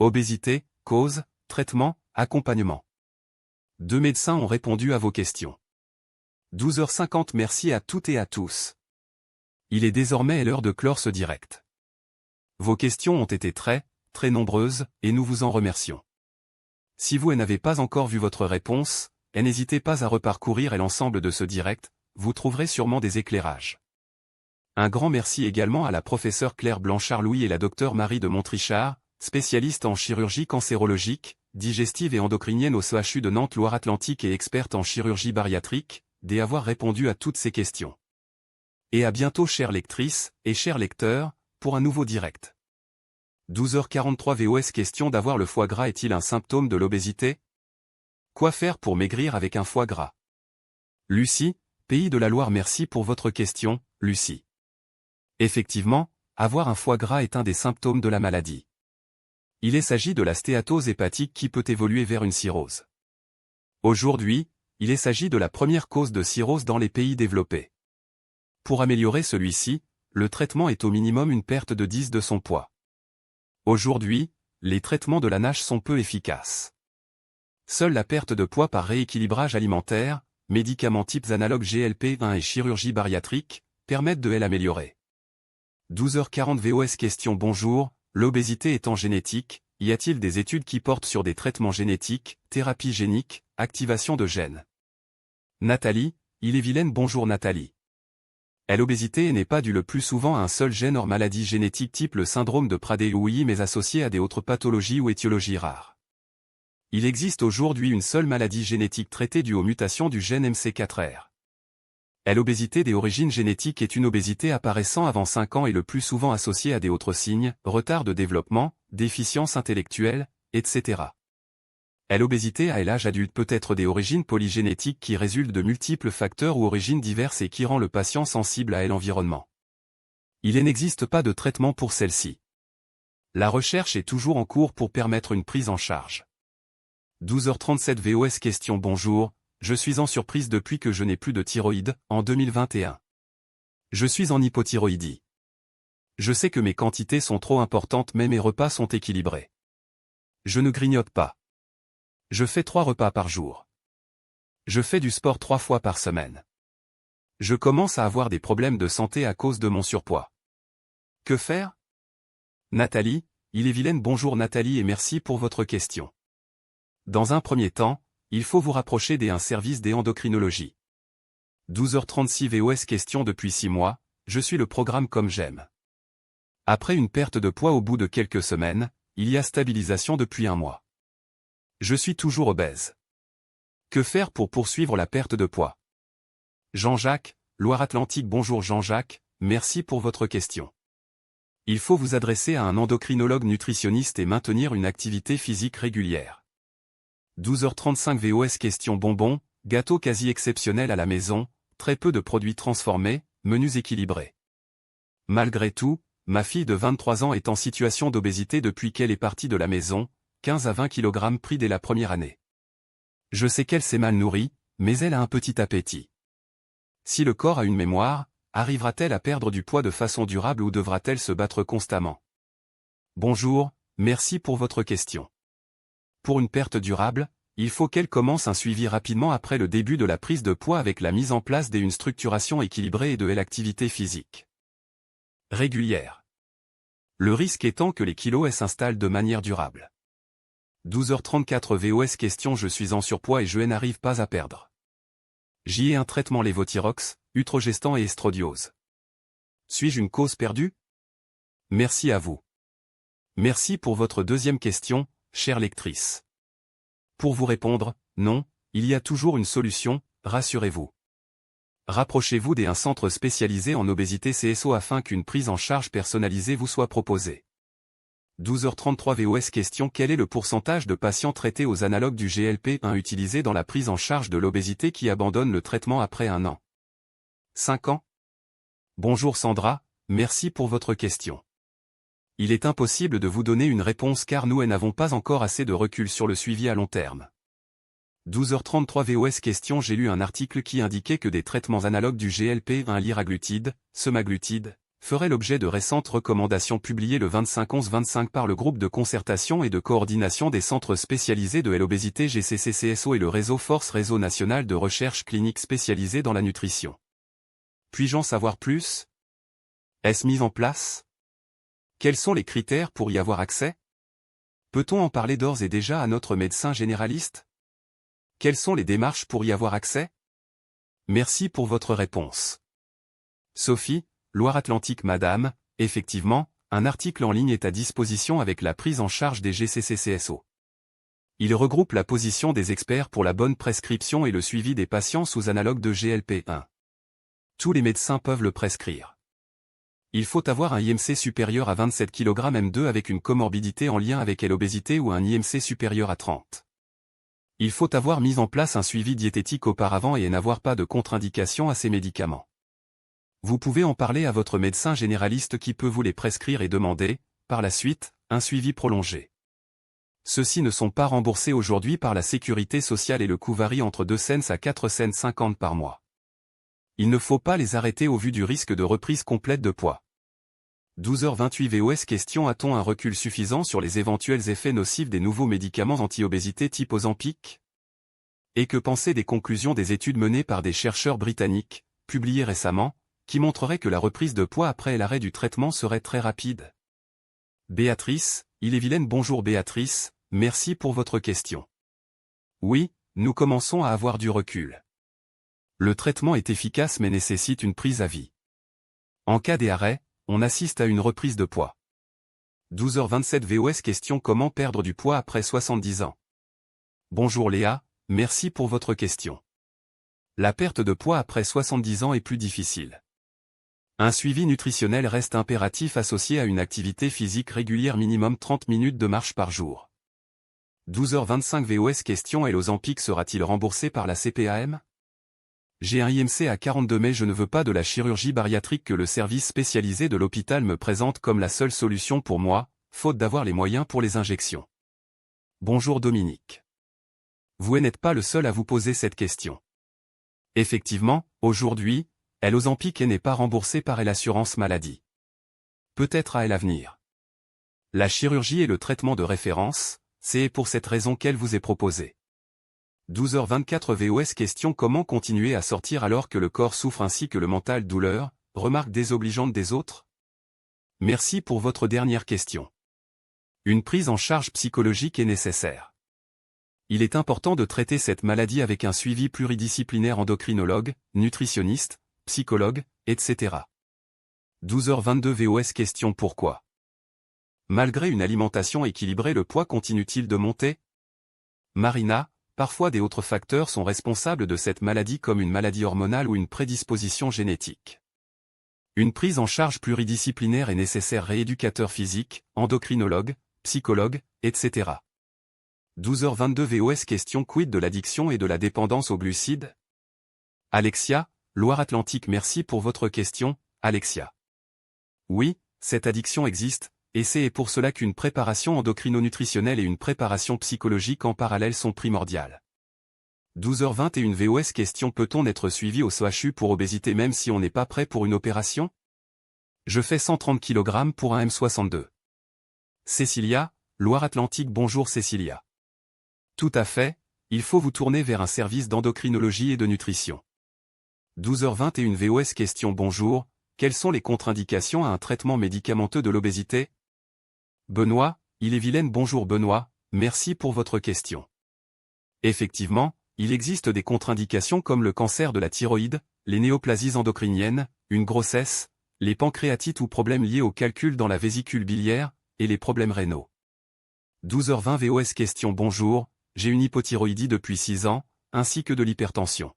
Obésité, cause, traitement, accompagnement. 2 médecins ont répondu à vos questions. 12h50. Merci à toutes et à tous. Il est désormais l'heure de clore ce direct. Vos questions ont été très nombreuses, et nous vous en remercions. Si vous n'avez pas encore vu votre réponse, n'hésitez pas à reparcourir l'ensemble de ce direct, vous trouverez sûrement des éclairages. Un grand merci également à la professeure Claire Blanchard-Louis et la docteure Marie de Montrichard, spécialiste en chirurgie cancérologique, digestive et endocrinienne au CHU de Nantes Loire-Atlantique et experte en chirurgie bariatrique, d'avoir répondu à toutes ces questions. Et à bientôt chères lectrices et chers lecteurs, pour un nouveau direct. 12h43 VOS. Question d'avoir le foie gras est-il un symptôme de l'obésité? Quoi faire pour maigrir avec un foie gras? Lucie, Pays de la Loire. Merci pour votre question, Lucie. Effectivement, avoir un foie gras est un des symptômes de la maladie. Il s'agit de la stéatose hépatique qui peut évoluer vers une cirrhose. Aujourd'hui, il s'agit de la première cause de cirrhose dans les pays développés. Pour améliorer celui-ci, le traitement est au minimum une perte de 10 de son poids. Aujourd'hui, les traitements de la NASH sont peu efficaces. Seule la perte de poids par rééquilibrage alimentaire, médicaments types analogues GLP-1 et chirurgie bariatrique, permettent de l'améliorer. 12h40 VOS. Question bonjour, l'obésité étant génétique, y a-t-il des études qui portent sur des traitements génétiques, thérapie génique, activation de gènes? Nathalie, Ille-et-Vilaine. Bonjour Nathalie. L'obésité n'est pas due le plus souvent à un seul gène hors maladie génétique type le syndrome de Prader-Willi mais associée à des autres pathologies ou étiologies rares. Il existe aujourd'hui une seule maladie génétique traitée due aux mutations du gène MC4R. L'obésité des origines génétiques est une obésité apparaissant avant 5 ans et le plus souvent associée à des autres signes, retard de développement, déficience intellectuelle, etc. L'obésité à l'âge adulte peut être des origines polygénétiques qui résultent de multiples facteurs ou origines diverses et qui rend le patient sensible à l'environnement. Il n'existe pas de traitement pour celle-ci. La recherche est toujours en cours pour permettre une prise en charge. 12h37 VOS. Question bonjour, je suis en surprise depuis que je n'ai plus de thyroïde, en 2021. Je suis en hypothyroïdie. Je sais que mes quantités sont trop importantes mais mes repas sont équilibrés. Je ne grignote pas. Je fais 3 repas par jour. Je fais du sport 3 fois par semaine. Je commence à avoir des problèmes de santé à cause de mon surpoids. Que faire? Nathalie, Ille-et-Vilaine. Bonjour Nathalie et merci pour votre question. Dans un premier temps, il faut vous rapprocher d'un service d'endocrinologie. 12h36 VOS. Question depuis 6 mois, je suis le programme comme j'aime. Après une perte de poids au bout de quelques semaines, il y a stabilisation depuis 1 mois. Je suis toujours obèse. Que faire pour poursuivre la perte de poids? Jean-Jacques, Loire-Atlantique. Bonjour Jean-Jacques, merci pour votre question. Il faut vous adresser à un endocrinologue nutritionniste et maintenir une activité physique régulière. 12h35 VOS. Question bonbons, gâteau quasi exceptionnel à la maison, très peu de produits transformés, menus équilibrés. Malgré tout, ma fille de 23 ans est en situation d'obésité depuis qu'elle est partie de la maison, 15 à 20 kg pris dès la première année. Je sais qu'elle s'est mal nourrie, mais elle a un petit appétit. Si le corps a une mémoire, arrivera-t-elle à perdre du poids de façon durable ou devra-t-elle se battre constamment? Bonjour, merci pour votre question. Pour une perte durable, il faut qu'elle commence un suivi rapidement après le début de la prise de poids avec la mise en place d'une structuration équilibrée et de l'activité physique régulière. Le risque étant que les kilos s'installent de manière durable. 12h34 VOS. Question je suis en surpoids et je n'arrive pas à perdre. J'y ai un traitement lévothyrox, utrogestan et estradiol. Suis-je une cause perdue? Merci à vous. Merci pour votre deuxième question, chère lectrice. Pour vous répondre, non, il y a toujours une solution, rassurez-vous. Rapprochez-vous d'un centre spécialisé en obésité CSO afin qu'une prise en charge personnalisée vous soit proposée. 12h33 VOS. Question quel est le pourcentage de patients traités aux analogues du GLP-1 utilisés dans la prise en charge de l'obésité qui abandonnent le traitement après 1 an? 5 ans? Bonjour Sandra, merci pour votre question. Il est impossible de vous donner une réponse car nous n'avons pas encore assez de recul sur le suivi à long terme. 12h33 VOS. Question j'ai lu un article qui indiquait que des traitements analogues du GLP-1 liraglutide, semaglutide, ferait l'objet de récentes recommandations publiées le 25/11/25 par le groupe de concertation et de coordination des centres spécialisés de l'obésité GCCCSO et le réseau Force Réseau National de Recherche Clinique spécialisée dans la nutrition. Puis-je en savoir plus? Est-ce mis en place? Quels sont les critères pour y avoir accès? Peut-on en parler d'ores et déjà à notre médecin généraliste? Quelles sont les démarches pour y avoir accès? Merci pour votre réponse. Sophie, Loire-Atlantique. Madame, effectivement, un article en ligne est à disposition avec la prise en charge des GCCCSO. Il regroupe la position des experts pour la bonne prescription et le suivi des patients sous analogue de GLP-1. Tous les médecins peuvent le prescrire. Il faut avoir un IMC supérieur à 27 kg M2 avec une comorbidité en lien avec l'obésité ou un IMC supérieur à 30. Il faut avoir mis en place un suivi diététique auparavant et n'avoir pas de contre-indication à ces médicaments. Vous pouvez en parler à votre médecin généraliste qui peut vous les prescrire et demander, par la suite, un suivi prolongé. Ceux-ci ne sont pas remboursés aujourd'hui par la sécurité sociale et le coût varie entre 2 cents à 4,50 cents par mois. Il ne faut pas les arrêter au vu du risque de reprise complète de poids. 12h28 VOS. Question: a-t-on un recul suffisant sur les éventuels effets nocifs des nouveaux médicaments anti-obésité type Ozempic? Et que penser des conclusions des études menées par des chercheurs britanniques, publiées récemment, qui montreraient que la reprise de poids après l'arrêt du traitement serait très rapide? Béatrice, Ille-et-Vilaine. Bonjour Béatrice, merci pour votre question. Oui, nous commençons à avoir du recul. Le traitement est efficace mais nécessite une prise à vie. En cas d'arrêt, on assiste à une reprise de poids. 12h27 VOS. Question: comment perdre du poids après 70 ans? Bonjour Léa, merci pour votre question. La perte de poids après 70 ans est plus difficile. Un suivi nutritionnel reste impératif associé à une activité physique régulière minimum 30 minutes de marche par jour. 12h25 VOS. Question: l'Ozempic sera-t-il remboursé par la CPAM? J'ai un IMC à 42 mais je ne veux pas de la chirurgie bariatrique que le service spécialisé de l'hôpital me présente comme la seule solution pour moi, faute d'avoir les moyens pour les injections. Bonjour Dominique. Vous n'êtes pas le seul à vous poser cette question. Effectivement, aujourd'hui, l'Ozempic n'est pas remboursé par l'assurance maladie. Peut-être à l'avenir. La chirurgie est le traitement de référence, c'est pour cette raison qu'elle vous est proposée. 12h24 VOS. Question: comment continuer à sortir alors que le corps souffre ainsi que le mental? Douleur, remarques désobligeantes des autres? Merci pour votre dernière question. Une prise en charge psychologique est nécessaire. Il est important de traiter cette maladie avec un suivi pluridisciplinaire: endocrinologue, nutritionniste, psychologue, etc. 12h22 VOS. Question: pourquoi, malgré une alimentation équilibrée, le poids continue-t-il de monter? Marina, parfois des autres facteurs sont responsables de cette maladie comme une maladie hormonale ou une prédisposition génétique. Une prise en charge pluridisciplinaire est nécessaire: rééducateur physique, endocrinologue, psychologue, etc. 12h22 VOS. Question: quid de l'addiction et de la dépendance aux glucides? Alexia, Loire-Atlantique. Merci pour votre question, Alexia. Oui, cette addiction existe, et c'est pour cela qu'une préparation endocrino-nutritionnelle et une préparation psychologique en parallèle sont primordiales. 12h21 VOS. Question: peut-on être suivi au CHU pour obésité même si on n'est pas prêt pour une opération? Je fais 130 kg pour un M62. Cécilia, Loire-Atlantique. Bonjour Cécilia. Tout à fait, il faut vous tourner vers un service d'endocrinologie et de nutrition. 12h21 VOS. Question: bonjour, quelles sont les contre-indications à un traitement médicamenteux de l'obésité? Benoît, Ille-et-Vilaine. Bonjour Benoît, merci pour votre question. Effectivement, il existe des contre-indications comme le cancer de la thyroïde, les néoplasies endocriniennes, une grossesse, les pancréatites ou problèmes liés au calcul dans la vésicule biliaire, et les problèmes rénaux. 12h20 VOS. Question: bonjour, j'ai une hypothyroïdie depuis 6 ans, ainsi que de l'hypertension.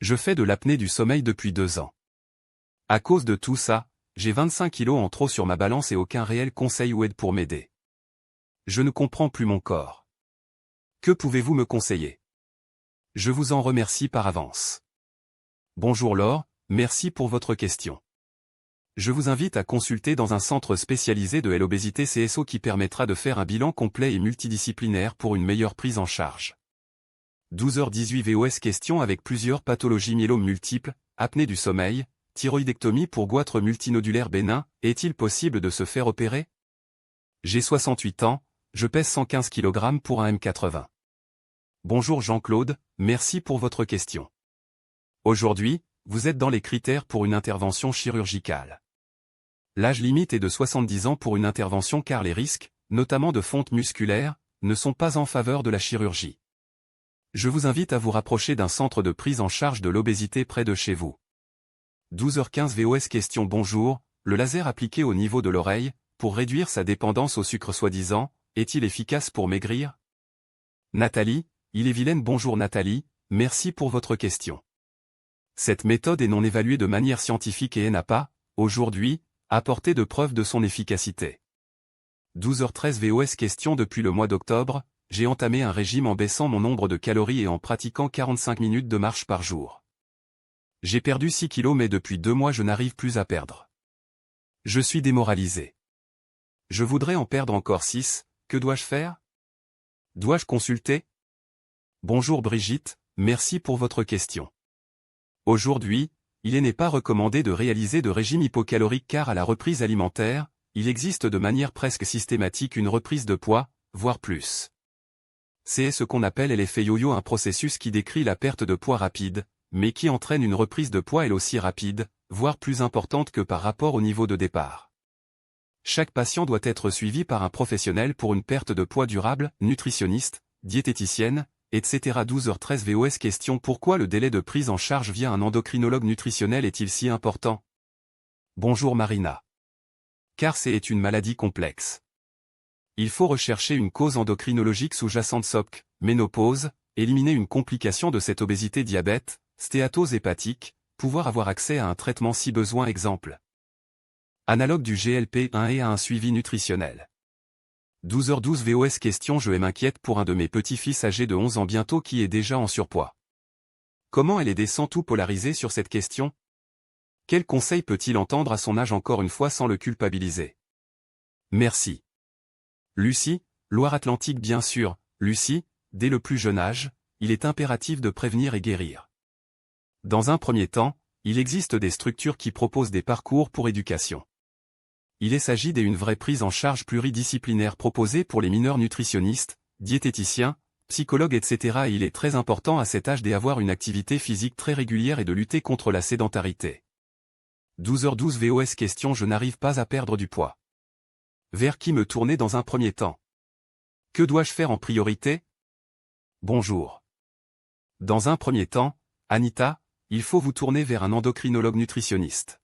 Je fais de l'apnée du sommeil depuis 2 ans. À cause de tout ça, j'ai 25 kilos en trop sur ma balance et aucun réel conseil ou aide pour m'aider. Je ne comprends plus mon corps. Que pouvez-vous me conseiller? Je vous en remercie par avance. Bonjour Laure, merci pour votre question. Je vous invite à consulter dans un centre spécialisé de l'obésité CSO qui permettra de faire un bilan complet et multidisciplinaire pour une meilleure prise en charge. 12h18 VOS. Question: avec plusieurs pathologies myélome multiples, apnée du sommeil, thyroïdectomie pour goitre multinodulaire bénin, est-il possible de se faire opérer? J'ai 68 ans, je pèse 115 kg pour un m80. Bonjour Jean-Claude, merci pour votre question. Aujourd'hui, vous êtes dans les critères pour une intervention chirurgicale. L'âge limite est de 70 ans pour une intervention car les risques, notamment de fonte musculaire, ne sont pas en faveur de la chirurgie. Je vous invite à vous rapprocher d'un centre de prise en charge de l'obésité près de chez vous. 12h15 VOS question. Bonjour, le laser appliqué au niveau de l'oreille, pour réduire sa dépendance au sucre soi-disant, est-il efficace pour maigrir? Nathalie, Ille-et-Vilaine. Bonjour Nathalie, merci pour votre question. Cette méthode est non évaluée de manière scientifique et n'a pas, aujourd'hui, apporté de preuves de son efficacité. 12h13 VOS question. Depuis le mois d'octobre, j'ai entamé un régime en baissant mon nombre de calories et en pratiquant 45 minutes de marche par jour. J'ai perdu 6 kilos mais depuis 2 mois je n'arrive plus à perdre. Je suis démoralisé. Je voudrais en perdre encore 6, que dois-je faire? Dois-je consulter? Bonjour Brigitte, merci pour votre question. Aujourd'hui, il n'est pas recommandé de réaliser de régime hypocalorique car à la reprise alimentaire, il existe de manière presque systématique une reprise de poids, voire plus. C'est ce qu'on appelle l'effet yo-yo, un processus qui décrit la perte de poids rapide, mais qui entraîne une reprise de poids elle aussi rapide, voire plus importante que par rapport au niveau de départ. Chaque patient doit être suivi par un professionnel pour une perte de poids durable, nutritionniste, diététicienne, etc. 12h13 VOS question. Pourquoi le délai de prise en charge via un endocrinologue nutritionnel est-il si important? Bonjour Marina. Car c'est une maladie complexe. Il faut rechercher une cause endocrinologique sous-jacente SOPC, ménopause, éliminer une complication de cette obésité, diabète, stéatose hépatique, pouvoir avoir accès à un traitement si besoin, exemple analogue du GLP-1 et à un suivi nutritionnel. 12h12 VOS question. Je m'inquiète pour un de mes petits-fils âgé de 11 ans bientôt qui est déjà en surpoids. Comment aider sans tout polariser sur cette question? Quel conseil peut-il entendre à son âge encore une fois sans le culpabiliser? Merci. Lucie, Loire-Atlantique. Bien sûr, Lucie, dès le plus jeune âge, il est impératif de prévenir et guérir. Dans un premier temps, il existe des structures qui proposent des parcours pour éducation. Il s'agit d'une vraie prise en charge pluridisciplinaire proposée pour les mineurs nutritionnistes, diététiciens, psychologues, etc. Il est très important à cet âge d'avoir une activité physique très régulière et de lutter contre la sédentarité. 12h12 VOS question. Je n'arrive pas à perdre du poids. Vers qui me tourner dans un premier temps? Que dois-je faire en priorité? Bonjour. Dans un premier temps, Anita, il faut vous tourner vers un endocrinologue nutritionniste.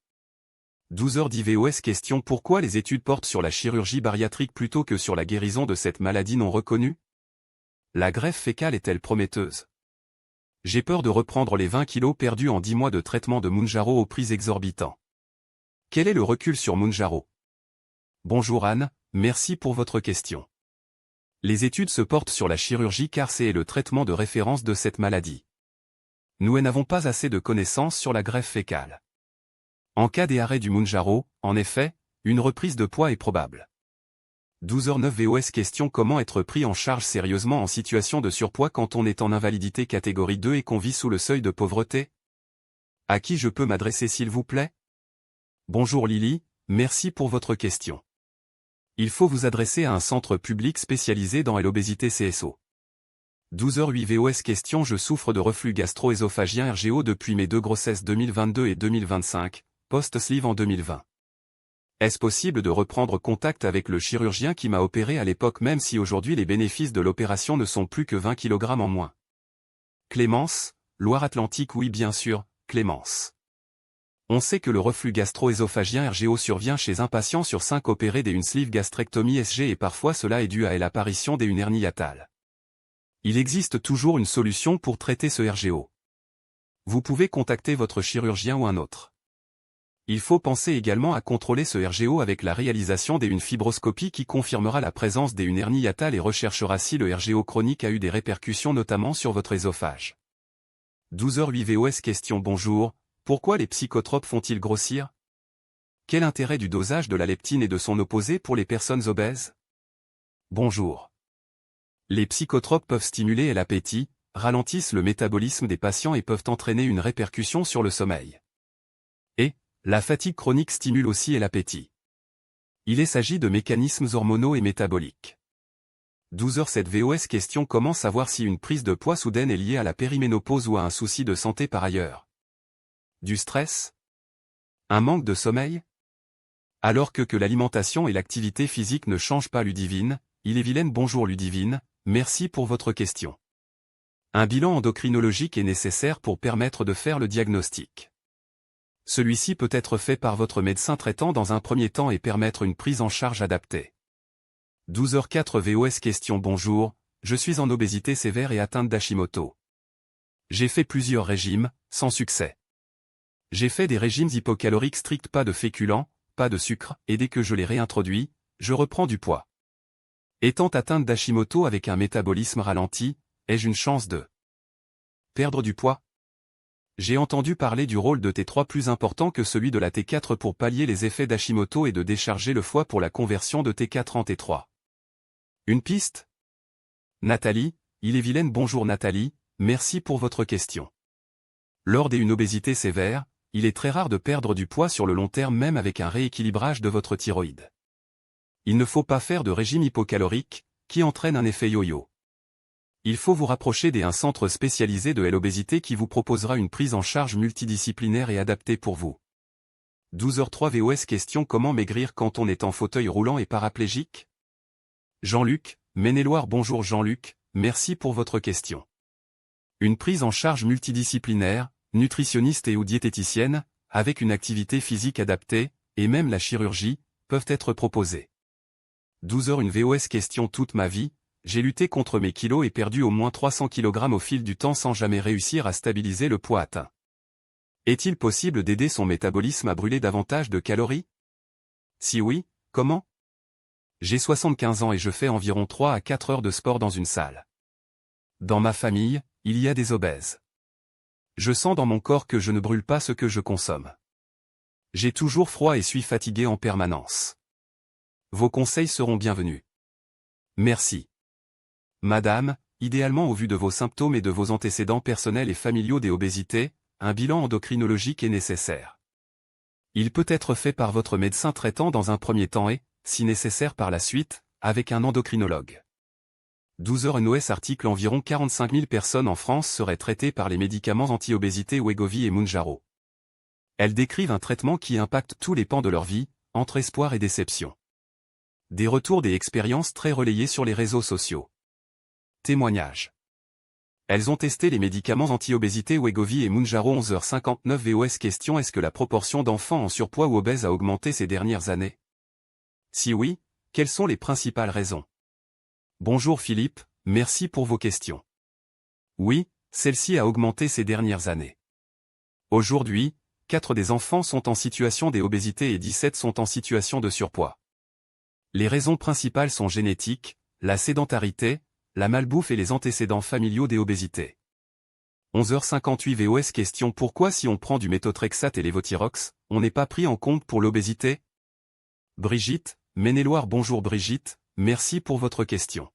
12h10 VOS question. Pourquoi les études portent sur la chirurgie bariatrique plutôt que sur la guérison de cette maladie non reconnue? La greffe fécale est-elle prometteuse? J'ai peur de reprendre les 20 kilos perdus en 10 mois de traitement de Mounjaro au prix exorbitant. Quel est le recul sur Mounjaro? Bonjour Anne, merci pour votre question. Les études se portent sur la chirurgie car c'est le traitement de référence de cette maladie. Nous n'avons pas assez de connaissances sur la greffe fécale. En cas d'arrêt du Mounjaro, en effet, une reprise de poids est probable. 12h09 VOS question. Comment être pris en charge sérieusement en situation de surpoids quand on est en invalidité catégorie 2 et qu'on vit sous le seuil de pauvreté? À qui je peux m'adresser s'il vous plaît? Bonjour Lily, merci pour votre question. Il faut vous adresser à un centre public spécialisé dans l'obésité CSO. 12h08 VOS question. Je souffre de reflux gastro-œsophagien RGO depuis mes 2 grossesses 2022 et 2025, post-sleeve en 2020. Est-ce possible de reprendre contact avec le chirurgien qui m'a opéré à l'époque même si aujourd'hui les bénéfices de l'opération ne sont plus que 20 kg en moins? Clémence, Loire-Atlantique. Oui bien sûr, Clémence. On sait que le reflux gastro-œsophagien RGO survient chez un patient sur 5 opéré d'une sleeve gastrectomie SG et parfois cela est dû à l'apparition d'une hernie hiatale. Il existe toujours une solution pour traiter ce RGO. Vous pouvez contacter votre chirurgien ou un autre. Il faut penser également à contrôler ce RGO avec la réalisation d'une fibroscopie qui confirmera la présence d'une hernie hiatale et recherchera si le RGO chronique a eu des répercussions notamment sur votre œsophage. 12h08 VOS question. Bonjour, pourquoi les psychotropes font-ils grossir? Quel intérêt du dosage de la leptine et de son opposé pour les personnes obèses? Bonjour. Les psychotropes peuvent stimuler l'appétit, ralentissent le métabolisme des patients et peuvent entraîner une répercussion sur le sommeil. Et, La fatigue chronique stimule aussi l'appétit. Il s'agit de mécanismes hormonaux et métaboliques. 12h07 VOS question: comment savoir si une prise de poids soudaine est liée à la périménopause ou à un souci de santé par ailleurs? Du stress? Un manque de sommeil? Alors que l'alimentation et l'activité physique ne changent pas. Ludivine, il est vilaine. Bonjour Ludivine, merci pour votre question. Un bilan endocrinologique est nécessaire pour permettre de faire le diagnostic. Celui-ci peut être fait par votre médecin traitant dans un premier temps et permettre une prise en charge adaptée. 12h04 VOS question: bonjour, je suis en obésité sévère et atteinte d'Hashimoto. J'ai fait plusieurs régimes, sans succès. J'ai fait des régimes hypocaloriques stricts, pas de féculents, pas de sucre, et dès que je les réintroduis, je reprends du poids. Étant atteinte d'Hashimoto avec un métabolisme ralenti, ai-je une chance de perdre du poids? J'ai entendu parler du rôle de T3 plus important que celui de la T4 pour pallier les effets d'Hashimoto et de décharger le foie pour la conversion de T4 en T3. Une piste? Nathalie, il est vilaine. Bonjour Nathalie, merci pour votre question. Lors d'une obésité sévère, il est très rare de perdre du poids sur le long terme même avec un rééquilibrage de votre thyroïde. Il ne faut pas faire de régime hypocalorique, qui entraîne un effet yo-yo. Il faut vous rapprocher d'un centre spécialisé de l'obésité qui vous proposera une prise en charge multidisciplinaire et adaptée pour vous. 12h03 VOS question: comment maigrir quand on est en fauteuil roulant et paraplégique? Jean-Luc, Maine-et-Loire. Bonjour Jean-Luc, merci pour votre question. Une prise en charge multidisciplinaire, nutritionniste et ou diététicienne, avec une activité physique adaptée, et même la chirurgie, peuvent être proposées. 12h01 VOS question: toute ma vie, j'ai lutté contre mes kilos et perdu au moins 300 kg au fil du temps sans jamais réussir à stabiliser le poids atteint. Est-il possible d'aider son métabolisme à brûler davantage de calories? Si oui, comment? J'ai 75 ans et je fais environ 3 à 4 heures de sport dans une salle. Dans ma famille, il y a des obèses. Je sens dans mon corps que je ne brûle pas ce que je consomme. J'ai toujours froid et suis fatigué en permanence. Vos conseils seront bienvenus. Merci. Madame, idéalement au vu de vos symptômes et de vos antécédents personnels et familiaux d'obésité, un bilan endocrinologique est nécessaire. Il peut être fait par votre médecin traitant dans un premier temps et, si nécessaire par la suite, avec un endocrinologue. 12h NOS article: environ 45 000 personnes en France seraient traitées par les médicaments anti-obésité Wegovy et Mounjaro. Elles décrivent un traitement qui impacte tous les pans de leur vie, entre espoir et déception. Des retours des expériences très relayées sur les réseaux sociaux. Témoignages. Elles ont testé les médicaments anti-obésité Wegovy et Mounjaro. 11h59 VOS question: est-ce que la proportion d'enfants en surpoids ou obèses a augmenté ces dernières années? Si oui, quelles sont les principales raisons? Bonjour Philippe, merci pour vos questions. Oui, celle-ci a augmenté ces dernières années. Aujourd'hui, 4 des enfants sont en situation d'obésité et 17 sont en situation de surpoids. Les raisons principales sont génétiques, la sédentarité, la malbouffe et les antécédents familiaux d'obésité. 11h58 VOS question: pourquoi si on prend du méthotrexate et lévothyrox, on n'est pas pris en compte pour l'obésité? Brigitte, Maine-et-Loire. Bonjour Brigitte, merci pour votre question.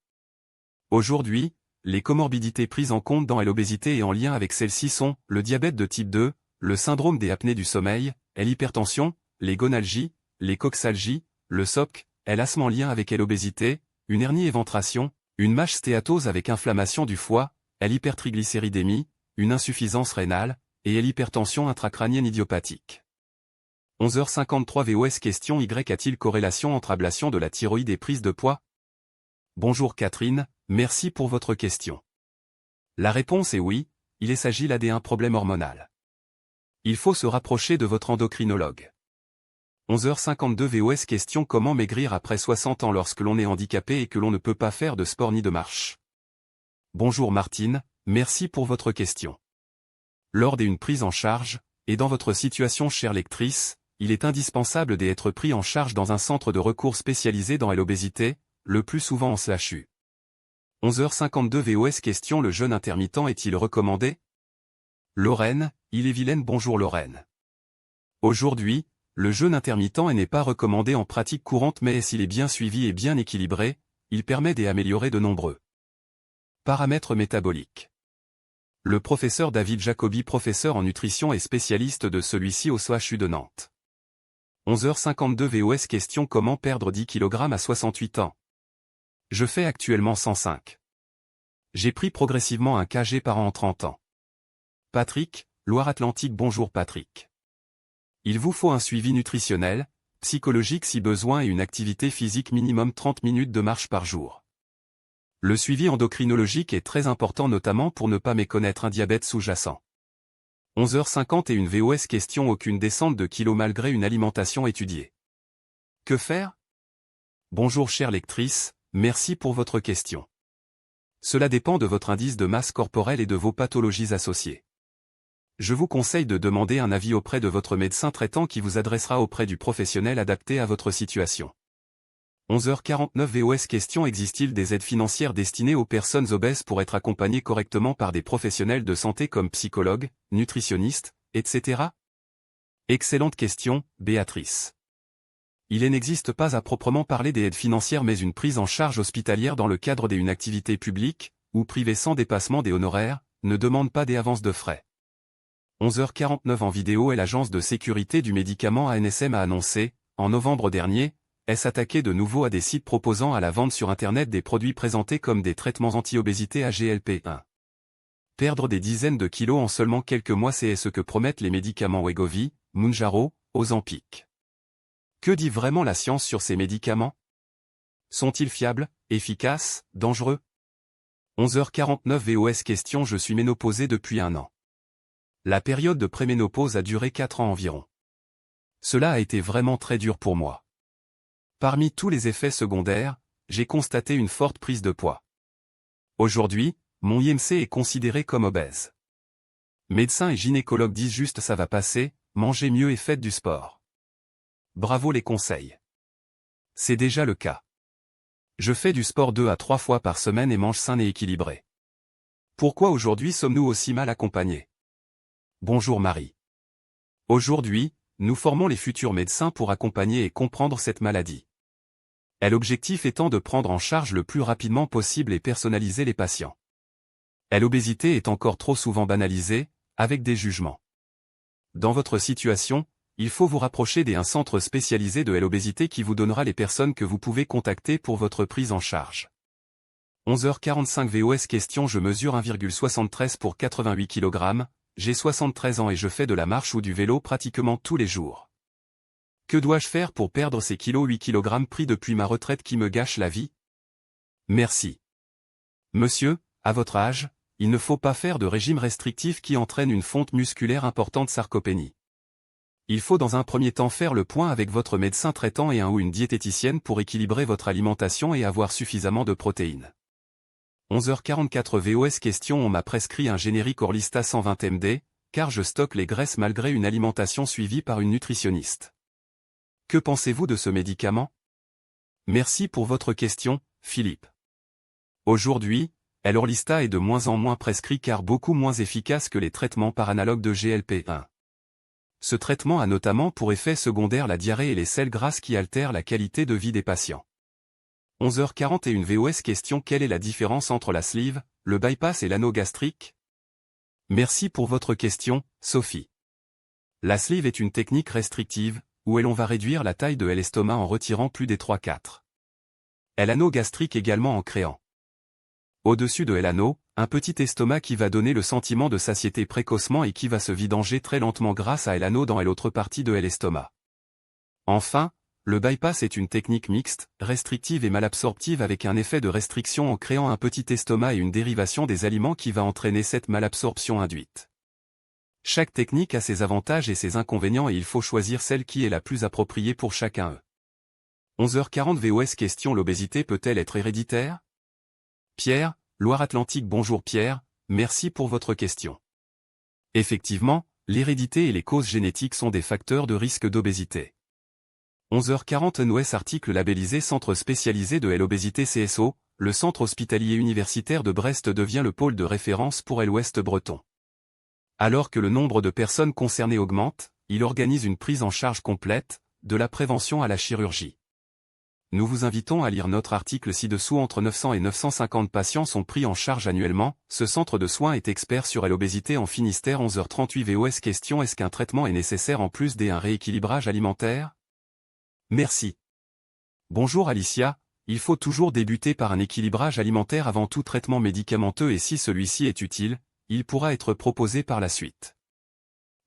Aujourd'hui, les comorbidités prises en compte dans l'obésité et en lien avec celle-ci sont le diabète de type 2, le syndrome des apnées du sommeil, l'hypertension, les gonalgies, les coxalgies, le SOC, l'asthme en lien avec l'obésité, une hernie éventration, une MASH stéatose avec inflammation du foie, l'hypertriglycéridémie, une insuffisance rénale, et l'hypertension intracrânienne idiopathique. 11h53 VOS question: Y a-t-il corrélation entre ablation de la thyroïde et prise de poids? Bonjour Catherine, merci pour votre question. La réponse est oui, il s'agit là d'un problème hormonal. Il faut se rapprocher de votre endocrinologue. 11h52 VOS question: comment maigrir après 60 ans lorsque l'on est handicapé et que l'on ne peut pas faire de sport ni de marche? Bonjour Martine, merci pour votre question. Lors d'une prise en charge, et dans votre situation chère lectrice, il est indispensable d'être pris en charge dans un centre de recours spécialisé dans l'obésité, le plus souvent en CHU. 11h52 VOS question: le jeûne intermittent est-il recommandé? Lorraine, Ille-et-Vilaine. Bonjour Lorraine. Aujourd'hui, le jeûne intermittent n'est pas recommandé en pratique courante, mais s'il est bien suivi et bien équilibré, il permet d'améliorer de nombreux paramètres métaboliques. Le professeur David Jacobi, professeur en nutrition et spécialiste de celui-ci au CHU de Nantes. 11h52 VOS question comment perdre 10 kg à 68 ans. Je fais actuellement 105. J'ai pris progressivement 1 kg par an en 30 ans. Patrick, Loire-Atlantique. Bonjour Patrick. Il vous faut un suivi nutritionnel, psychologique si besoin et une activité physique minimum 30 minutes de marche par jour. Le suivi endocrinologique est très important notamment pour ne pas méconnaître un diabète sous-jacent. 11h51 VOS question aucune descente de kilos malgré une alimentation étudiée. Que faire? Bonjour chère lectrice, merci pour votre question. Cela dépend de votre indice de masse corporelle et de vos pathologies associées. Je vous conseille de demander un avis auprès de votre médecin traitant qui vous adressera auprès du professionnel adapté à votre situation. 11h49 VOS question existe-t-il des aides financières destinées aux personnes obèses pour être accompagnées correctement par des professionnels de santé comme psychologues, nutritionnistes, etc. Excellente question, Béatrice. Il n'existe pas à proprement parler des aides financières mais une prise en charge hospitalière dans le cadre d'une activité publique, ou privée sans dépassement des honoraires, ne demande pas des avances de frais. 11h49 en vidéo et l'agence de sécurité du médicament ANSM a annoncé, en novembre dernier, s'attaquer de nouveau à des sites proposant à la vente sur Internet des produits présentés comme des traitements anti-obésité à GLP-1. Perdre des dizaines de kilos en seulement quelques mois, c'est ce que promettent les médicaments Wegovy, Mounjaro, Ozempic. Que dit vraiment la science sur ces médicaments? Sont-ils fiables, efficaces, dangereux? 11h49 VOS question je suis ménopausée depuis 1 an. La période de préménopause a duré 4 ans environ. Cela a été vraiment très dur pour moi. Parmi tous les effets secondaires, j'ai constaté une forte prise de poids. Aujourd'hui, mon IMC est considéré comme obèse. Médecins et gynécologues disent juste ça va passer, mangez mieux et faites du sport. Bravo les conseils. C'est déjà le cas. Je fais du sport 2 à 3 fois par semaine et mange sain et équilibré. Pourquoi aujourd'hui sommes-nous aussi mal accompagnés? Bonjour Marie. Aujourd'hui, nous formons les futurs médecins pour accompagner et comprendre cette maladie. L'objectif étant de prendre en charge le plus rapidement possible et personnaliser les patients. L'obésité est encore trop souvent banalisée, avec des jugements. Dans votre situation, il faut vous rapprocher d'un centre spécialisé de l'obésité qui vous donnera les personnes que vous pouvez contacter pour votre prise en charge. 11h45 VOS question je mesure 1,73 pour 88 kg, j'ai 73 ans et je fais de la marche ou du vélo pratiquement tous les jours. Que dois-je faire pour perdre ces kilos 8 kg pris depuis ma retraite qui me gâche la vie? Merci. Monsieur, à votre âge, il ne faut pas faire de régime restrictif qui entraîne une fonte musculaire importante sarcopénie. Il faut dans un premier temps faire le point avec votre médecin traitant et un ou une diététicienne pour équilibrer votre alimentation et avoir suffisamment de protéines. 11h44 VOS question on m'a prescrit un générique Orlista 120 md, car je stocke les graisses malgré une alimentation suivie par une nutritionniste. Que pensez-vous de ce médicament? Merci pour votre question, Philippe. Aujourd'hui, l'Orlista est de moins en moins prescrit car beaucoup moins efficace que les traitements par analogue de GLP-1. Ce traitement a notamment pour effet secondaire la diarrhée et les selles grasses qui altèrent la qualité de vie des patients. 11h41 VOS question quelle est la différence entre la sleeve, le bypass et l'anneau gastrique? Merci pour votre question, Sophie. La sleeve est une technique restrictive, où l'on va réduire la taille de l'estomac en retirant plus des 3/4. L'anneau gastrique également en créant. Au-dessus de l'anneau, un petit estomac qui va donner le sentiment de satiété précocement et qui va se vidanger très lentement grâce à l'anneau dans l'autre partie de l'estomac. Enfin, le bypass est une technique mixte, restrictive et malabsorptive avec un effet de restriction en créant un petit estomac et une dérivation des aliments qui va entraîner cette malabsorption induite. Chaque technique a ses avantages et ses inconvénients et il faut choisir celle qui est la plus appropriée pour chacun. 11h40 VOS question l'obésité peut-elle être héréditaire? Pierre, Loire-Atlantique. Bonjour Pierre, merci pour votre question. Effectivement, l'hérédité et les causes génétiques sont des facteurs de risque d'obésité. 11h40 NOS article labellisé Centre spécialisé de l'obésité CSO, le centre hospitalier universitaire de Brest devient le pôle de référence pour l'Ouest breton. Alors que le nombre de personnes concernées augmente, il organise une prise en charge complète, de la prévention à la chirurgie. Nous vous invitons à lire notre article ci-dessous. Entre 900 et 950 patients sont pris en charge annuellement. Ce centre de soins est expert sur l'obésité en Finistère. 11h38 VOS question est-ce qu'un traitement est nécessaire en plus d'un rééquilibrage alimentaire? Merci. Bonjour Alicia, il faut toujours débuter par un équilibrage alimentaire avant tout traitement médicamenteux et si celui-ci est utile, il pourra être proposé par la suite.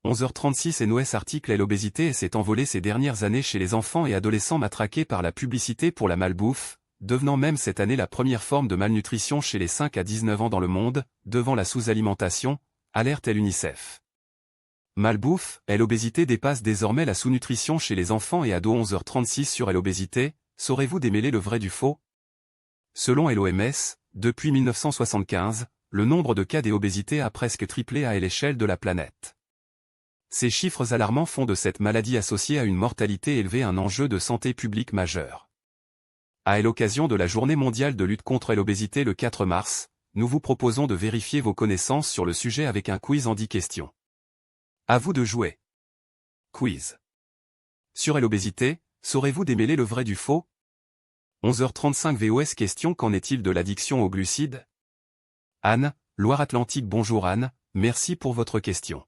11h36 NOS article et l'obésité s'est envolée ces dernières années chez les enfants et adolescents matraqués par la publicité pour la malbouffe, devenant même cette année la première forme de malnutrition chez les 5 à 19 ans dans le monde, devant la sous-alimentation, alerte l'UNICEF. Malbouffe, l'obésité dépasse désormais la sous-nutrition chez les enfants et ados. 11h36 sur l'obésité, saurez-vous démêler le vrai du faux? Selon l'OMS, depuis 1975, le nombre de cas d'obésité a presque triplé à l'échelle de la planète. Ces chiffres alarmants font de cette maladie associée à une mortalité élevée un enjeu de santé publique majeur. À l'occasion de la Journée mondiale de lutte contre l'obésité le 4 mars, nous vous proposons de vérifier vos connaissances sur le sujet avec un quiz en 10 questions. À vous de jouer. Quiz. Sur l'obésité, saurez-vous démêler le vrai du faux? 11h35 VOS question. Qu'en est-il de l'addiction aux glucides? Anne, Loire-Atlantique. Bonjour Anne, merci pour votre question.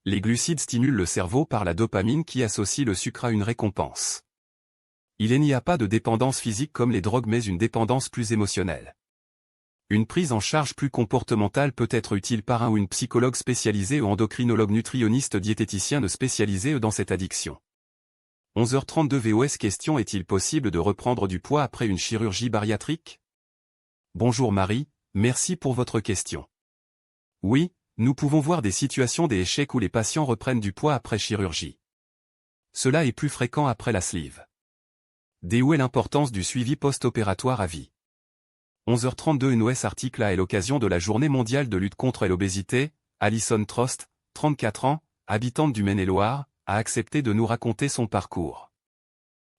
Les glucides stimulent le cerveau par la dopamine qui associe le sucre à une récompense. Il n'y a pas de dépendance physique comme les drogues mais une dépendance plus émotionnelle. Une prise en charge plus comportementale peut être utile par un ou une psychologue spécialisée ou endocrinologue nutritionniste diététicien spécialisé dans cette addiction. 11h32 VOS question. Est-il possible de reprendre du poids après une chirurgie bariatrique? Bonjour Marie, merci pour votre question. Oui, nous pouvons voir des situations d'échec où les patients reprennent du poids après chirurgie. Cela est plus fréquent après la sleeve. Où est l'importance du suivi post-opératoire à vie? 11h32 NOS article à l'occasion de la Journée mondiale de lutte contre l'obésité, Alison Trost, 34 ans, habitante du Maine-et-Loire, a accepté de nous raconter son parcours.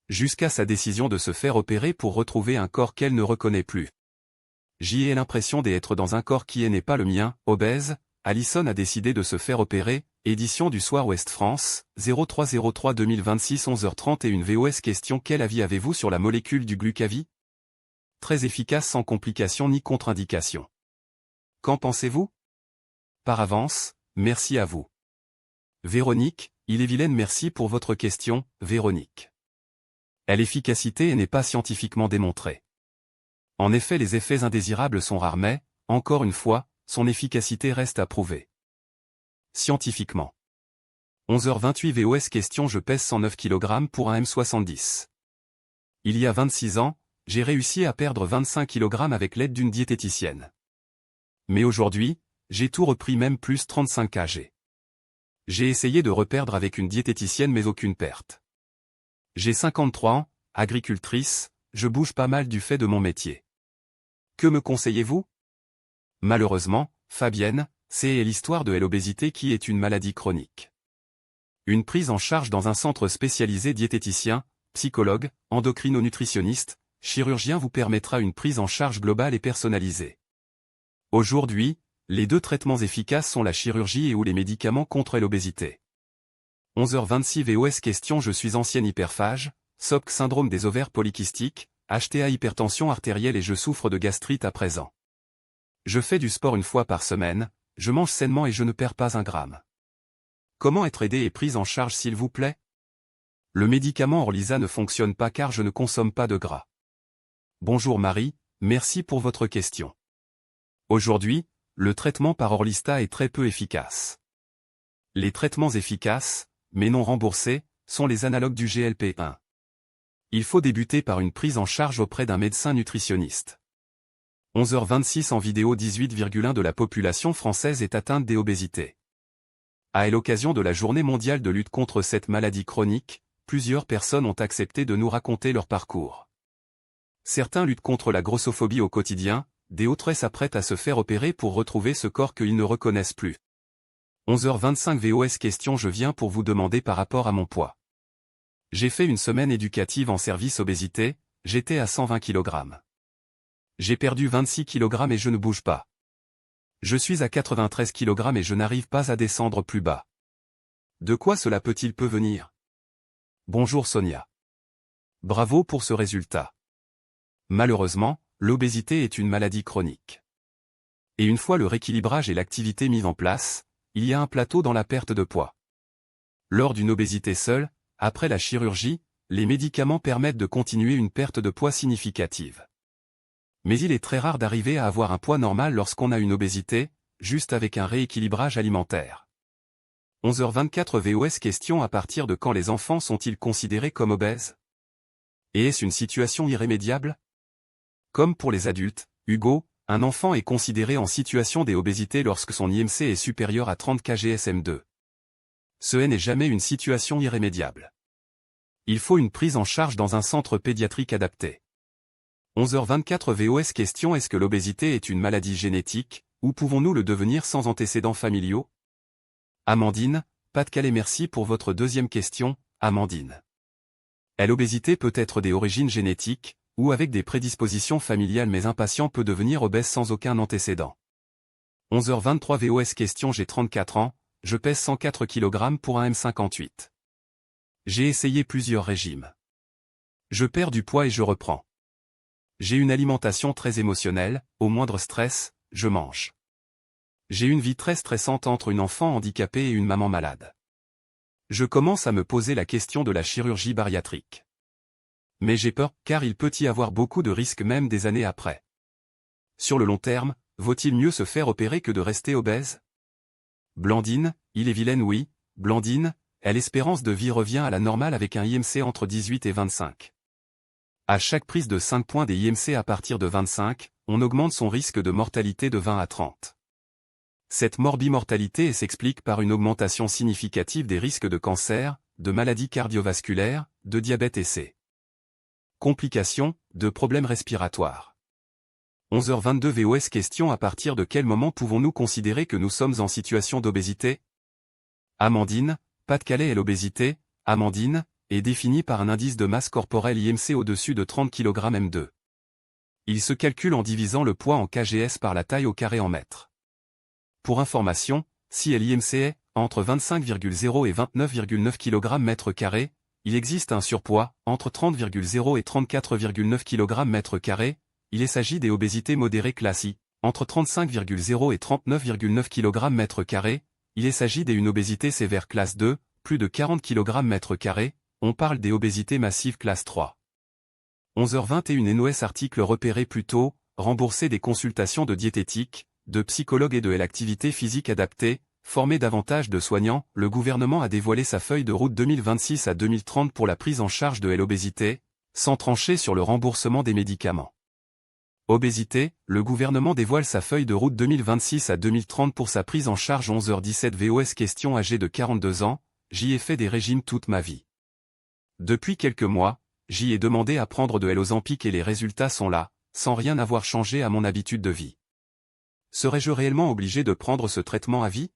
Jusqu'à sa décision de se faire opérer pour retrouver un corps qu'elle ne reconnaît plus. J'y ai l'impression d'être dans un corps qui n'est pas le mien, obèse, Alison a décidé de se faire opérer, édition du Soir Ouest France, 03-03-2026 11h31 VOS question. Quel avis avez-vous sur la molécule du glucavi? Très efficace sans complications ni contre-indications. Qu'en pensez-vous? Par avance, merci à vous. Véronique, Ille-et-Vilaine. Merci pour votre question, Véronique. L'efficacité n'est pas scientifiquement démontrée. En effet, les effets indésirables sont rares mais, encore une fois, son efficacité reste à prouver. Scientifiquement. 11h28 VOS question. Je pèse 109 kg pour un M70. Il y a 26 ans, j'ai réussi à perdre 25 kg avec l'aide d'une diététicienne. Mais aujourd'hui, j'ai tout repris même plus 35 kg. J'ai essayé de reperdre avec une diététicienne mais aucune perte. J'ai 53 ans, agricultrice, je bouge pas mal du fait de mon métier. Que me conseillez-vous? Malheureusement, Fabienne, c'est l'histoire de l'obésité qui est une maladie chronique. Une prise en charge dans un centre spécialisé diététicien, psychologue, endocrino-nutritionniste, chirurgien vous permettra une prise en charge globale et personnalisée. Aujourd'hui, les deux traitements efficaces sont la chirurgie et ou les médicaments contre l'obésité. 11h26 VOS question. Je suis ancienne hyperphage, SOPK syndrome des ovaires polykystiques, HTA hypertension artérielle et je souffre de gastrite à présent. Je fais du sport une fois par semaine, je mange sainement et je ne perds pas un gramme. Comment être aidé et prise en charge s'il vous plaît? Le médicament Orlisa ne fonctionne pas car je ne consomme pas de gras. Bonjour Marie, merci pour votre question. Aujourd'hui, le traitement par Orlista est très peu efficace. Les traitements efficaces, mais non remboursés, sont les analogues du GLP-1. Il faut débuter par une prise en charge auprès d'un médecin nutritionniste. 11h26 en vidéo. 18,1% de la population française est atteinte d'obésité. À l'occasion de la Journée mondiale de lutte contre cette maladie chronique, plusieurs personnes ont accepté de nous raconter leur parcours. Certains luttent contre la grossophobie au quotidien, d'autres s'apprêtent à se faire opérer pour retrouver ce corps qu'ils ne reconnaissent plus. 11h25 VOS question. Je viens pour vous demander par rapport à mon poids. J'ai fait une semaine éducative en service obésité, j'étais à 120 kg. J'ai perdu 26 kg et je ne bouge pas. Je suis à 93 kg et je n'arrive pas à descendre plus bas. De quoi cela peut-il venir? Bonjour Sonia. Bravo pour ce résultat. Malheureusement, l'obésité est une maladie chronique. Et une fois le rééquilibrage et l'activité mis en place, il y a un plateau dans la perte de poids. Lors d'une obésité seule, après la chirurgie, les médicaments permettent de continuer une perte de poids significative. Mais il est très rare d'arriver à avoir un poids normal lorsqu'on a une obésité, juste avec un rééquilibrage alimentaire. 11h24 VOS question: à partir de quand les enfants sont-ils considérés comme obèses? Et est-ce une situation irrémédiable? Comme pour les adultes, Hugo, un enfant est considéré en situation d'obésité lorsque son IMC est supérieur à 30 kgsm2. Ce n'est jamais une situation irrémédiable. Il faut une prise en charge dans un centre pédiatrique adapté. 11h24 VOS question: est-ce que l'obésité est une maladie génétique, ou pouvons-nous le devenir sans antécédents familiaux? Amandine, Pas-de-Calais. Merci pour votre deuxième question, Amandine. L'obésité peut être des origines génétiques, ou avec des prédispositions familiales, mais un patient peut devenir obèse sans aucun antécédent. 11h23 VOS question: j'ai 34 ans, je pèse 104 kg pour un m58. J'ai essayé plusieurs régimes. Je perds du poids et je reprends. J'ai une alimentation très émotionnelle, au moindre stress, je mange. J'ai une vie très stressante entre une enfant handicapée et une maman malade. Je commence à me poser la question de la chirurgie bariatrique. Mais j'ai peur, car il peut y avoir beaucoup de risques même des années après. Sur le long terme, vaut-il mieux se faire opérer que de rester obèse? Blandine, Ille-et-Vilaine. Oui, Blandine, l'espérance de vie revient à la normale avec un IMC entre 18 et 25. À chaque prise de 5 points des IMC à partir de 25, on augmente son risque de mortalité de 20 à 30. Cette morbimortalité s'explique par une augmentation significative des risques de cancer, de maladies cardiovasculaires, de diabète et complications, de problèmes respiratoires. 11h22 VOS question: à partir de quel moment pouvons-nous considérer que nous sommes en situation d'obésité? Amandine, Pas-de-Calais. L'obésité, Amandine, est définie par un indice de masse corporelle IMC au-dessus de 30 kg M2. Il se calcule en divisant le poids en kgs par la taille au carré en mètres. Pour information, si l'IMC est entre 25,0 et 29,9 kg m², il existe un surpoids, entre 30,0 et 34,9 kg m², il s'agit des obésités modérées classe I, entre 35,0 et 39,9 kg m², il s'agit d'une obésité sévère classe 2, plus de 40 kg m², on parle des obésités massives classe 3. 11h21 NOS article repéré plus tôt, rembourser des consultations de diététique, de psychologue et de l'activité physique adaptée, former davantage de soignants. Le gouvernement a dévoilé sa feuille de route 2026 à 2030 pour la prise en charge de l'obésité, sans trancher sur le remboursement des médicaments. Obésité, le gouvernement dévoile sa feuille de route 2026 à 2030 pour sa prise en charge. 11h17 VOS question: âgé de 42 ans, j'y ai fait des régimes toute ma vie. Depuis quelques mois, j'y ai demandé à prendre de l'Ozempic et les résultats sont là, sans rien avoir changé à mon habitude de vie. Serais-je réellement obligé de prendre ce traitement à vie?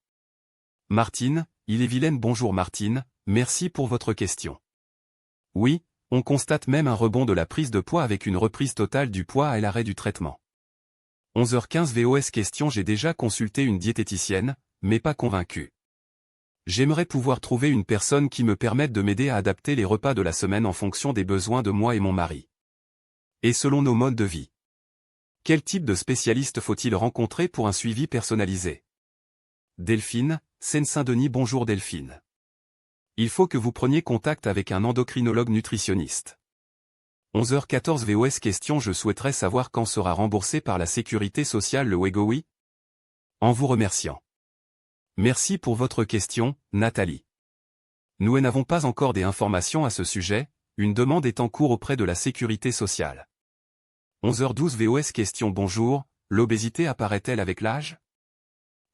Martine, Ille-et-Vilaine. Bonjour Martine, merci pour votre question. Oui, on constate même un rebond de la prise de poids avec une reprise totale du poids et l'arrêt du traitement. 11h15 VOS question: j'ai déjà consulté une diététicienne, mais pas convaincu. J'aimerais pouvoir trouver une personne qui me permette de m'aider à adapter les repas de la semaine en fonction des besoins de moi et mon mari. Et selon nos modes de vie. Quel type de spécialiste faut-il rencontrer pour un suivi personnalisé? Delphine, Seine-Saint-Denis. Bonjour Delphine. Il faut que vous preniez contact avec un endocrinologue nutritionniste. 11h14 VOS question: je souhaiterais savoir quand sera remboursé par la sécurité sociale le Wegovy? En vous remerciant. Merci pour votre question, Nathalie. Nous n'avons pas encore des informations à ce sujet, une demande est en cours auprès de la sécurité sociale. 11h12 VOS question: bonjour, l'obésité apparaît-elle avec l'âge?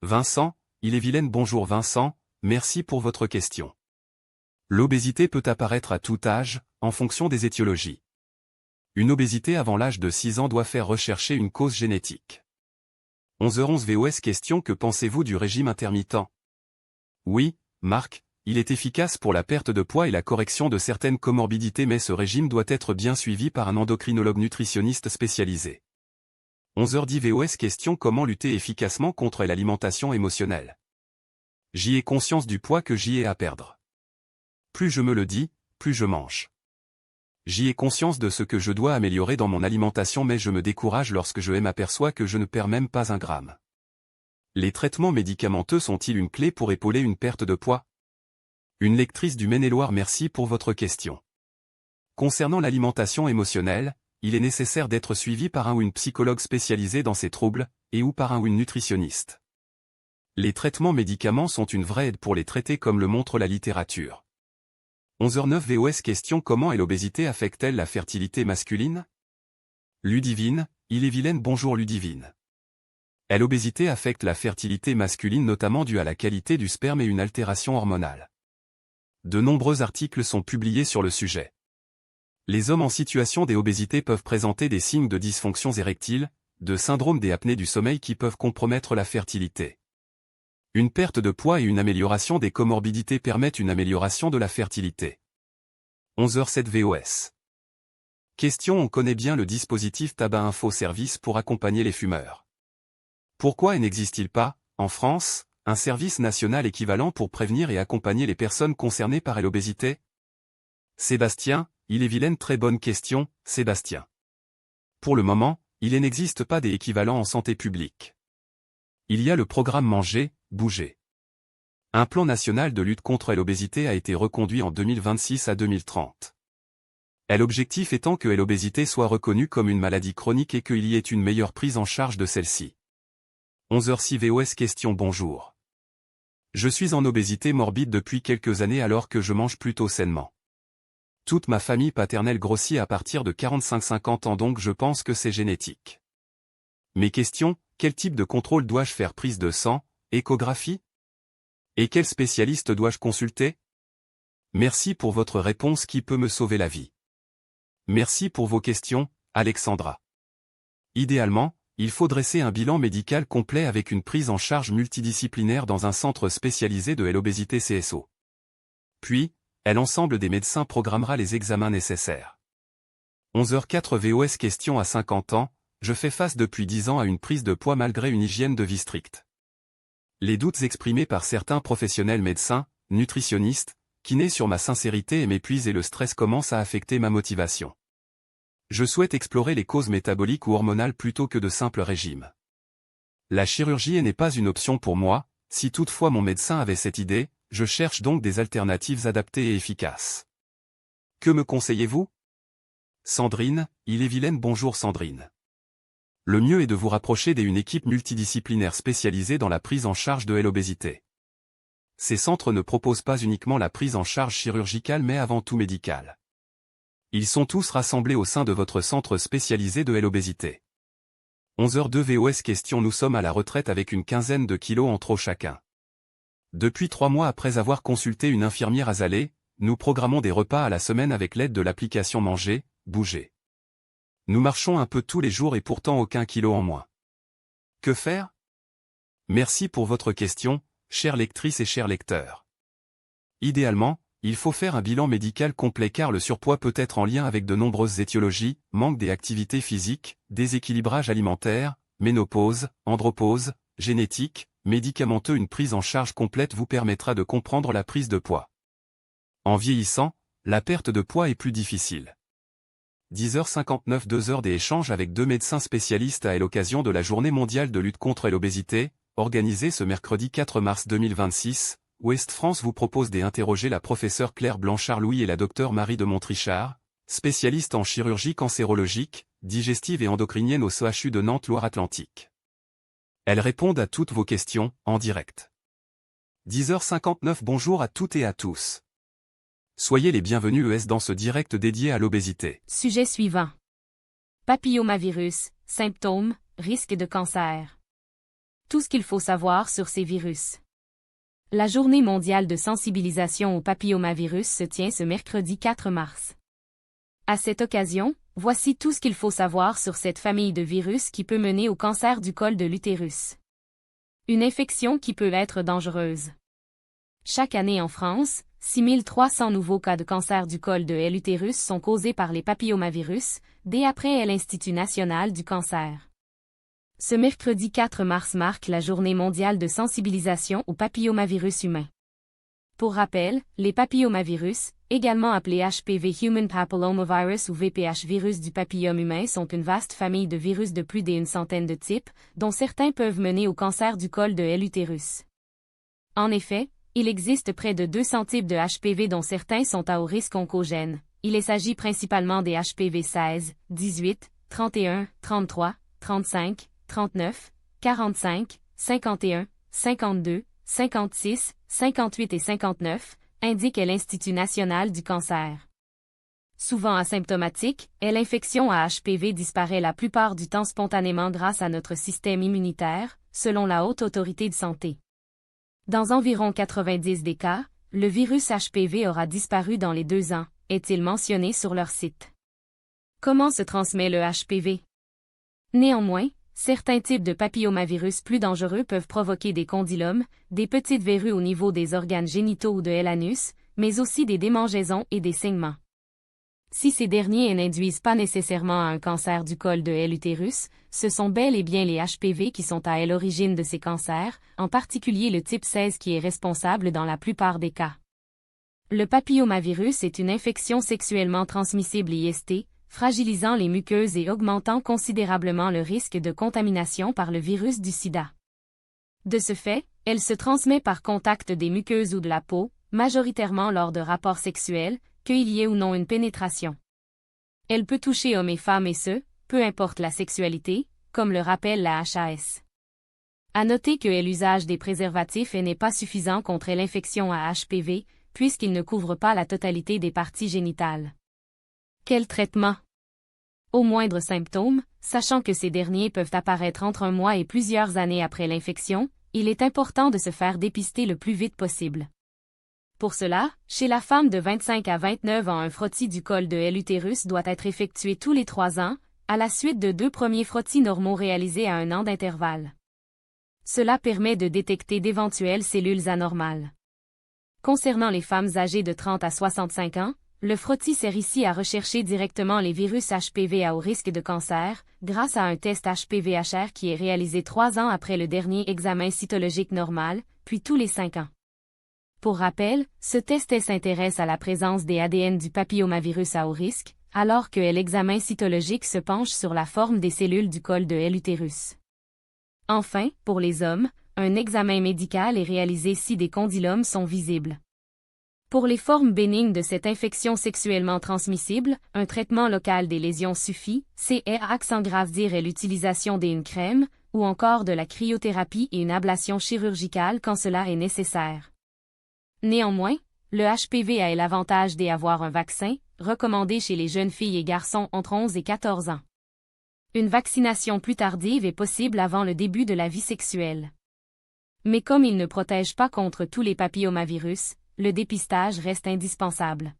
Vincent, Ille-et-Vilaine. Bonjour Vincent, merci pour votre question. L'obésité peut apparaître à tout âge, en fonction des étiologies. Une obésité avant l'âge de 6 ans doit faire rechercher une cause génétique. 11h11 VOS question: que pensez-vous du régime intermittent? Oui, Marc, il est efficace pour la perte de poids et la correction de certaines comorbidités, mais ce régime doit être bien suivi par un endocrinologue nutritionniste spécialisé. 11h10 VOS question: comment lutter efficacement contre l'alimentation émotionnelle? J'y ai conscience du poids que j'y ai à perdre. Plus je me le dis, plus je mange. J'y ai conscience de ce que je dois améliorer dans mon alimentation, mais je me décourage lorsque je m'aperçois que je ne perds même pas un gramme. Les traitements médicamenteux sont-ils une clé pour épauler une perte de poids? Une lectrice du Maine-et-Loire. Merci pour votre question. Concernant l'alimentation émotionnelle, il est nécessaire d'être suivi par un ou une psychologue spécialisée dans ces troubles, et ou par un ou une nutritionniste. Les traitements médicaments sont une vraie aide pour les traiter comme le montre la littérature. 11h09 VOS question: comment l'obésité affecte-t-elle la fertilité masculine? Ludivine, Ille-et-Vilaine. Bonjour Ludivine. L'obésité affecte la fertilité masculine notamment due à la qualité du sperme et une altération hormonale. De nombreux articles sont publiés sur le sujet. Les hommes en situation d'obésité peuvent présenter des signes de dysfonctions érectiles, de syndrome des apnées du sommeil qui peuvent compromettre la fertilité. Une perte de poids et une amélioration des comorbidités permettent une amélioration de la fertilité. 11h07 VOS. Question: on connaît bien le dispositif Tabac Info Service pour accompagner les fumeurs. Pourquoi n'existe-t-il pas, en France, un service national équivalent pour prévenir et accompagner les personnes concernées par l'obésité? Sébastien, Ille-et-Vilaine. Très bonne question, Sébastien. Pour le moment, il n'existe pas d'équivalent en santé publique. Il y a le programme Manger, Bouger. Un plan national de lutte contre l'obésité a été reconduit en 2026 à 2030. L'objectif étant que l'obésité soit reconnue comme une maladie chronique et qu'il y ait une meilleure prise en charge de celle-ci. 11h06 VOS question: bonjour. Je suis en obésité morbide depuis quelques années alors que je mange plutôt sainement. Toute ma famille paternelle grossit à partir de 45-50 ans, donc je pense que c'est génétique. Mes questions: quel type de contrôle dois-je faire? Prise de sang, échographie? Et quel spécialiste dois-je consulter? Merci pour votre réponse qui peut me sauver la vie. Merci pour vos questions, Alexandra. Idéalement, il faut dresser un bilan médical complet avec une prise en charge multidisciplinaire dans un centre spécialisé de l'obésité CSO. Puis, l'ensemble des médecins programmera les examens nécessaires. 11h04 VOS question: à 50 ans, je fais face depuis 10 ans à une prise de poids malgré une hygiène de vie stricte. Les doutes exprimés par certains professionnels médecins, nutritionnistes, kinés sur ma sincérité m'épuisent et le stress commence à affecter ma motivation. Je souhaite explorer les causes métaboliques ou hormonales plutôt que de simples régimes. La chirurgie n'est pas une option pour moi, si toutefois mon médecin avait cette idée, je cherche donc des alternatives adaptées et efficaces. Que me conseillez-vous? Sandrine, Ille-et-Vilaine. Bonjour Sandrine. Le mieux est de vous rapprocher d'une équipe multidisciplinaire spécialisée dans la prise en charge de l'obésité. Ces centres ne proposent pas uniquement la prise en charge chirurgicale mais avant tout médicale. Ils sont tous rassemblés au sein de votre centre spécialisé de l'obésité. 11h02 VOS question: nous sommes à la retraite avec une quinzaine de kilos en trop chacun. Depuis 3 mois après avoir consulté une infirmière à Zalé, nous programmons des repas à la semaine avec l'aide de l'application Manger, Bouger. Nous marchons un peu tous les jours et pourtant aucun kilo en moins. Que faire? Merci pour votre question, chère lectrice et chers lecteurs. Idéalement, il faut faire un bilan médical complet car le surpoids peut être en lien avec de nombreuses étiologies: manque des activités physiques, déséquilibrage alimentaire, ménopause, andropause, génétique, médicamenteux. Une prise en charge complète vous permettra de comprendre la prise de poids. En vieillissant, la perte de poids est plus difficile. 10h59 2 heures d'échange avec 2 médecins spécialistes à l'occasion de la Journée mondiale de lutte contre l'obésité, organisée ce mercredi 4 mars 2026. Ouest France vous propose d'interroger la professeure Claire Blanchard-Louis et la docteure Marie de Montrichard, spécialiste en chirurgie cancérologique, digestive et endocrinienne au CHU de Nantes Loire-Atlantique. Elles répondent à toutes vos questions, en direct. 10h59 Bonjour à toutes et à tous. Soyez les bienvenus dans ce direct dédié à l'obésité. Sujet suivant. Papillomavirus, symptômes, risque de cancer. Tout ce qu'il faut savoir sur ces virus. La Journée mondiale de sensibilisation au papillomavirus se tient ce mercredi 4 mars. À cette occasion, voici tout ce qu'il faut savoir sur cette famille de virus qui peut mener au cancer du col de l'utérus. Une infection qui peut être dangereuse. Chaque année en France, 6300 nouveaux cas de cancer du col de l'utérus sont causés par les papillomavirus, d'après l'Institut national du cancer. Ce mercredi 4 mars marque la Journée mondiale de sensibilisation au papillomavirus humain. Pour rappel, les papillomavirus, également appelés HPV Human Papillomavirus ou VPH virus du papillome humain, sont une vaste famille de virus de plus d'une centaine de types, dont certains peuvent mener au cancer du col de l'utérus. En effet, il existe près de 200 types de HPV dont certains sont à haut risque oncogène, il s'agit principalement des HPV 16, 18, 31, 33, 35, 39, 45, 51, 52, 56, 58 et 59, indique l'Institut national du cancer. Souvent asymptomatique, l'infection à HPV disparaît la plupart du temps spontanément grâce à notre système immunitaire, selon la Haute Autorité de santé. Dans environ 90 des cas, le virus HPV aura disparu dans les 2 ans, est-il mentionné sur leur site. Comment se transmet le HPV? Néanmoins, certains types de papillomavirus plus dangereux peuvent provoquer des condylomes, des petites verrues au niveau des organes génitaux ou de l'anus, mais aussi des démangeaisons et des saignements. Si ces derniers n'induisent pas nécessairement à un cancer du col de l'utérus, ce sont bel et bien les HPV qui sont à l'origine de ces cancers, en particulier le type 16 qui est responsable dans la plupart des cas. Le papillomavirus est une infection sexuellement transmissible IST, fragilisant les muqueuses et augmentant considérablement le risque de contamination par le virus du sida. De ce fait, elle se transmet par contact des muqueuses ou de la peau, majoritairement lors de rapports sexuels, qu'il y ait ou non une pénétration. Elle peut toucher hommes et femmes et ce, peu importe la sexualité, comme le rappelle la HAS. À noter que l'usage des préservatifs n'est pas suffisant contre l'infection à HPV, puisqu'il ne couvre pas la totalité des parties génitales. Quel traitement? Aux moindres symptômes, sachant que ces derniers peuvent apparaître entre 1 mois et plusieurs années après l'infection, il est important de se faire dépister le plus vite possible. Pour cela, chez la femme de 25 à 29 ans, un frottis du col de l'utérus doit être effectué tous les 3 ans, à la suite de 2 premiers frottis normaux réalisés à 1 an d'intervalle. Cela permet de détecter d'éventuelles cellules anormales. Concernant les femmes âgées de 30 à 65 ans, le frottis sert ici à rechercher directement les virus HPV à haut risque de cancer, grâce à un test HPV-HR qui est réalisé 3 ans après le dernier examen cytologique normal, puis tous les 5 ans. Pour rappel, ce test s'intéresse à la présence des ADN du papillomavirus à haut risque, alors que l'examen cytologique se penche sur la forme des cellules du col de l'utérus. Enfin, pour les hommes, un examen médical est réalisé si des condylomes sont visibles. Pour les formes bénignes de cette infection sexuellement transmissible, un traitement local des lésions suffit, c'est sans grave dire l'utilisation d'une crème, ou encore de la cryothérapie et une ablation chirurgicale quand cela est nécessaire. Néanmoins, le HPV a l'avantage d'avoir un vaccin, recommandé chez les jeunes filles et garçons entre 11 et 14 ans. Une vaccination plus tardive est possible avant le début de la vie sexuelle. Mais comme il ne protège pas contre tous les papillomavirus, le dépistage reste indispensable.